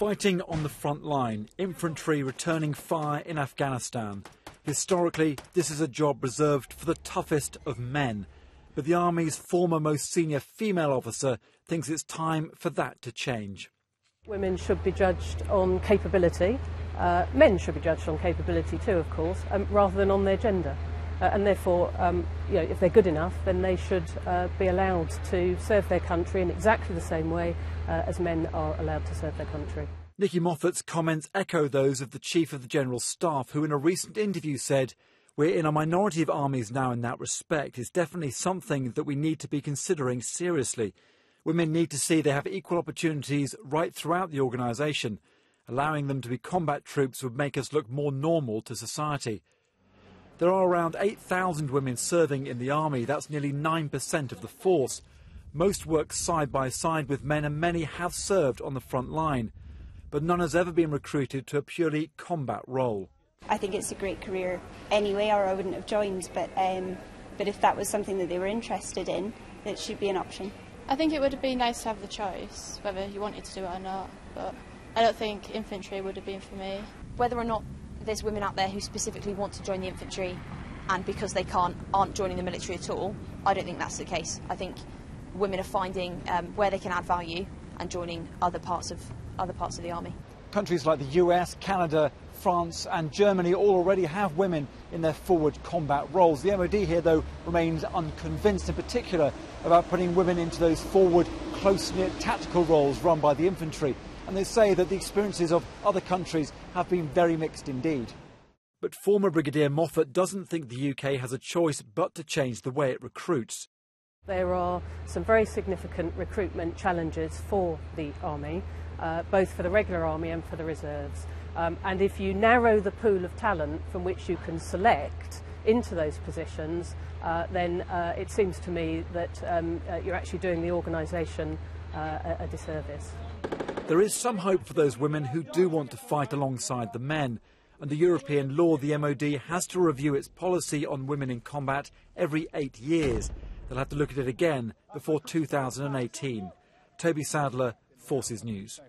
Fighting on the front line, infantry returning fire in Afghanistan. Historically, this is a job reserved for the toughest of men. But the Army's former most senior female officer thinks it's time for that to change. Women should be judged on capability. Men should be judged on capability too, of course, rather than on their gender. And therefore, if they're good enough, then they should be allowed to serve their country in exactly the same way as men are allowed to serve their country. Nicky Moffat's comments echo those of the Chief of the General Staff, who in a recent interview said, "We're in a minority of armies now in that respect. It's definitely something that we need to be considering seriously. Women need to see they have equal opportunities right throughout the organisation. Allowing them to be combat troops would make us look more normal to society." There are around 8,000 women serving in the Army. That's nearly 9% of the force. Most work side by side with men, and many have served on the front line. But none has ever been recruited to a purely combat role. I think it's a great career anyway, or I wouldn't have joined. But if that was something that they were interested in, it should be an option. I think it would have been nice to have the choice, whether you wanted to do it or not. But I don't think infantry would have been for me. Whether or not there's women out there who specifically want to join the infantry and because they aren't joining the military at all, I don't think that's the case. I think women are finding where they can add value and joining other parts of the army. Countries like the US, Canada, France and Germany all already have women in their forward combat roles. The MOD here, though, remains unconvinced, in particular about putting women into those forward, close-knit tactical roles run by the infantry. And they say that the experiences of other countries have been very mixed indeed. But former Brigadier Moffat doesn't think the UK has a choice but to change the way it recruits. There are some very significant recruitment challenges for the Army, both for the regular Army and for the reserves. And if you narrow the pool of talent from which you can select into those positions, then it seems to me that you're actually doing the organisation a disservice. There is some hope for those women who do want to fight alongside the men. Under European law, the MOD has to review its policy on women in combat every 8 years. They'll have to look at it again before 2018. Toby Sadler, Forces News.